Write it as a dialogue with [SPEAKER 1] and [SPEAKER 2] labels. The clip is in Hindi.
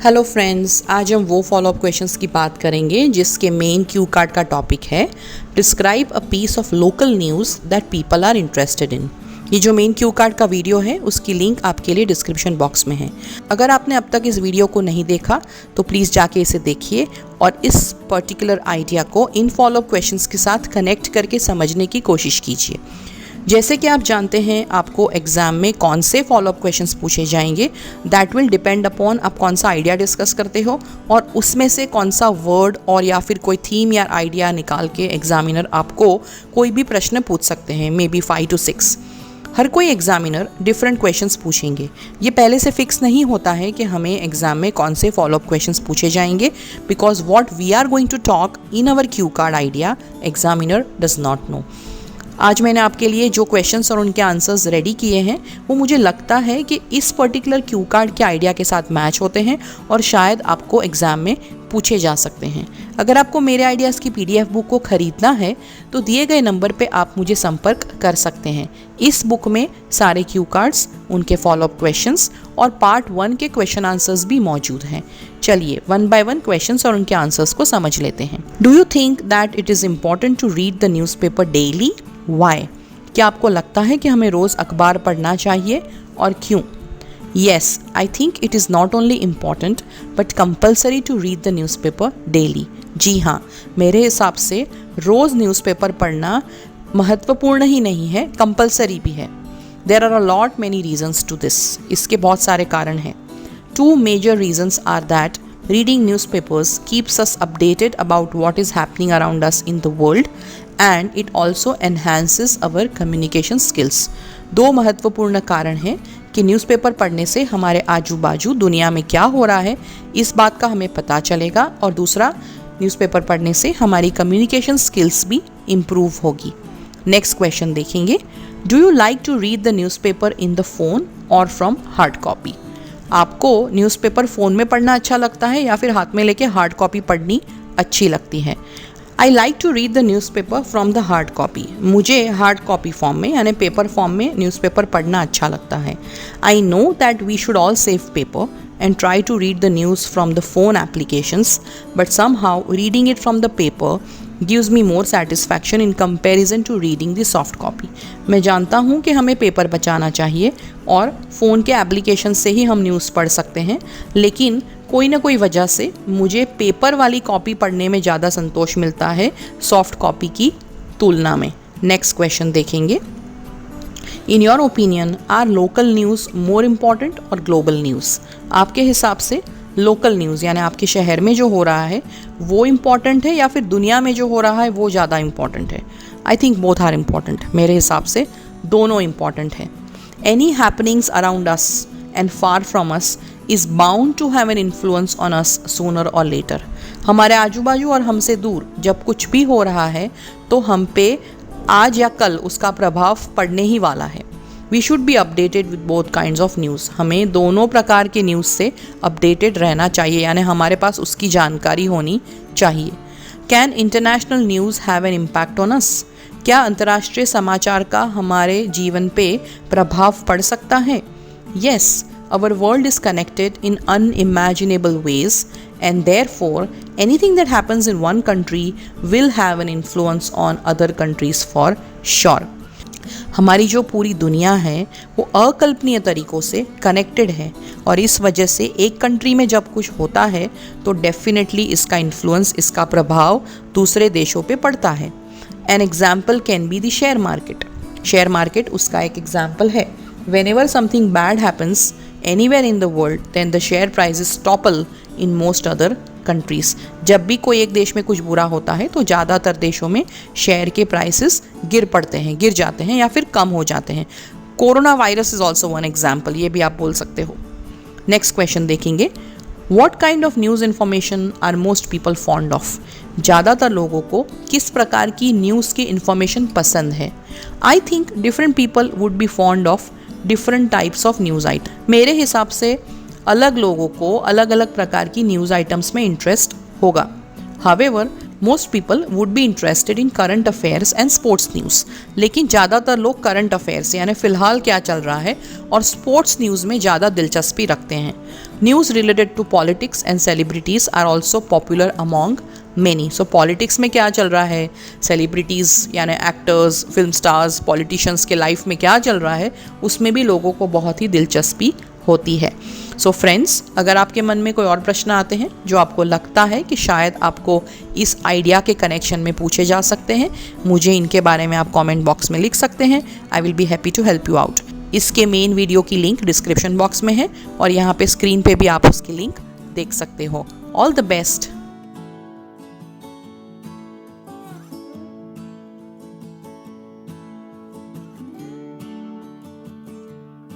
[SPEAKER 1] हेलो फ्रेंड्स, आज हम वो फॉलोअप क्वेश्चंस की बात करेंगे जिसके मेन क्यू कार्ड का टॉपिक है describe a piece of local news that people are interested in. ये जो मेन क्यू कार्ड का वीडियो है उसकी लिंक आपके लिए डिस्क्रिप्शन बॉक्स में है। अगर आपने अब तक इस वीडियो को नहीं देखा तो प्लीज़ जाके इसे देखिए और इस पर्टिकुलर आइडिया को इन फॉलोअप क्वेश्चंस के साथ कनेक्ट करके समझने की कोशिश कीजिए। जैसे कि आप जानते हैं आपको एग्ज़ाम में कौन से फॉलोअप क्वेश्चंस पूछे जाएंगे, दैट विल डिपेंड अपॉन आप कौन सा आइडिया डिस्कस करते हो और उसमें से कौन सा वर्ड और या फिर कोई थीम या आइडिया निकाल के एग्जामिनर आपको कोई भी प्रश्न पूछ सकते हैं, मे बी 5 to 6। हर कोई एग्जामिनर डिफरेंट क्वेश्चंस पूछेंगे। ये पहले से फिक्स नहीं होता है कि हमें एग्जाम में कौन से फॉलोअप क्वेश्चंस पूछे जाएंगे, because what we are going to talk in our cue card idea examiner does not know. आज मैंने आपके लिए जो क्वेश्चंस और उनके आंसर्स रेडी किए हैं वो मुझे लगता है कि इस पर्टिकुलर क्यू कार्ड के आइडिया के साथ मैच होते हैं और शायद आपको एग्ज़ाम में पूछे जा सकते हैं। अगर आपको मेरे आइडियाज़ की PDF बुक को ख़रीदना है तो दिए गए नंबर पे आप मुझे संपर्क कर सकते हैं। इस बुक में सारे क्यू कार्ड्स, उनके फॉलोअप क्वेश्चंस और पार्ट 1 के क्वेश्चन आंसर्स भी मौजूद हैं। चलिए 1 by 1 क्वेश्चंस और उनके आंसर्स को समझ लेते हैं। Do you think that it is important to read the newspaper daily? Why? क्या आपको लगता है कि हमें रोज़ अखबार पढ़ना चाहिए और क्यों? Yes, I think it is not only important but compulsory to read the newspaper daily. जी हाँ, मेरे हिसाब से रोज़ न्यूज़पेपर पढ़ना महत्वपूर्ण ही नहीं है, कंपलसरी भी है। There are a lot many reasons to this. इसके बहुत सारे कारण हैं। 2 major reasons are that reading newspapers keeps us updated about what is happening around us in the world and it also enhances our communication skills. 2 महत्वपूर्ण कारण हैं कि न्यूज़पेपर पढ़ने से हमारे आजू बाजू दुनिया में क्या हो रहा है इस बात का हमें पता चलेगा और दूसरा, न्यूज़पेपर पढ़ने से हमारी कम्युनिकेशन स्किल्स भी इम्प्रूव होगी। नेक्स्ट क्वेश्चन देखेंगे। Do you like to read the newspaper in the phone और फ्रॉम हार्ड कॉपी? आपको न्यूज़पेपर फ़ोन में पढ़ना अच्छा लगता है या फिर हाथ में लेके हार्ड कॉपी पढ़नी अच्छी लगती है? I like to read the newspaper from the hard copy. मुझे हार्ड कॉपी फॉर्म में यानी पेपर फॉर्म में न्यूज़पेपर पढ़ना अच्छा लगता है। I know that we should all save paper and try to read the news from the phone applications, but somehow reading it from the paper gives me more satisfaction in comparison to reading the soft copy. मैं जानता हूँ कि हमें पेपर बचाना चाहिए और फ़ोन के एप्लीकेशन से ही हम न्यूज़ पढ़ सकते हैं, लेकिन कोई ना कोई वजह से मुझे पेपर वाली कॉपी पढ़ने में ज़्यादा संतोष मिलता है सॉफ्ट कॉपी की तुलना में। नेक्स्ट क्वेश्चन देखेंगे। In your opinion are local news more important और ग्लोबल न्यूज़? आपके हिसाब से लोकल न्यूज़ यानी आपके शहर में जो हो रहा है वो इम्पॉर्टेंट है या फिर दुनिया में जो हो रहा है वो ज़्यादा इम्पॉर्टेंट है? I think both are important. मेरे हिसाब से दोनों इम्पॉर्टेंट है। Any happenings around us and far from us is bound to have an influence on us sooner और लेटर। हमारे आजू बाजू और हमसे दूर जब कुछ भी हो रहा है तो हम पे आज या कल उसका प्रभाव पड़ने ही वाला है। We should be updated with both kinds of news. हमें दोनों प्रकार के न्यूज़ से अपडेटेड रहना चाहिए, यानी हमारे पास उसकी जानकारी होनी चाहिए। Can international news have an impact on us? क्या अंतर्राष्ट्रीय समाचार का हमारे जीवन पे प्रभाव पड़ सकता है? Yes, our world is connected in unimaginable ways and therefore anything that happens in one country will have an influence on other countries for sure. हमारी जो पूरी दुनिया है वो अकल्पनीय तरीक़ों से कनेक्टेड है और इस वजह से एक कंट्री में जब कुछ होता है तो डेफिनेटली इसका इन्फ्लुएंस, इसका प्रभाव दूसरे देशों पे पड़ता है। An example can be the share market. Share market उसका एक एग्जाम्पल है। Whenever something bad happens anywhere in the world, then the share prices topple in most other countries. जब भी कोई एक देश में कुछ बुरा होता है तो ज़्यादातर देशों में शेयर के प्राइसेस गिर जाते हैं या फिर कम हो जाते हैं। Corona virus is also one example, ये भी आप बोल सकते हो। नेक्स्ट क्वेश्चन देखेंगे। What kind of news information are most people fond of? ज़्यादातर लोगों को किस प्रकार की न्यूज़ की इन्फॉर्मेशन पसंद है? I think different people would be fond of different types of news item. मेरे हिसाब से अलग लोगों को अलग अलग प्रकार की न्यूज़ आइटम्स में इंटरेस्ट होगा। However most people would be interested in current affairs and sports news. लेकिन ज़्यादातर लोग करंट अफेयर्स यानी फ़िलहाल क्या चल रहा है और स्पोर्ट्स न्यूज़ में ज़्यादा दिलचस्पी रखते हैं। News related to politics and celebrities are also popular among many. So politics में क्या चल रहा है, सेलिब्रिटीज़ यानी एक्टर्स, फिल्म स्टार्स, पॉलिटिशियंस के लाइफ में क्या चल रहा है, उसमें भी लोगों को बहुत ही दिलचस्पी होती है। सो फ्रेंड्स, अगर आपके मन में कोई और प्रश्न आते हैं जो आपको लगता है कि शायद आपको इस आइडिया के कनेक्शन में पूछे जा सकते हैं, मुझे इनके बारे में आप कमेंट बॉक्स में लिख सकते हैं। I will be happy to help you out. इसके मेन वीडियो की लिंक डिस्क्रिप्शन बॉक्स में है और यहाँ पे स्क्रीन पे भी आप उसकी लिंक देख सकते हो। All the best.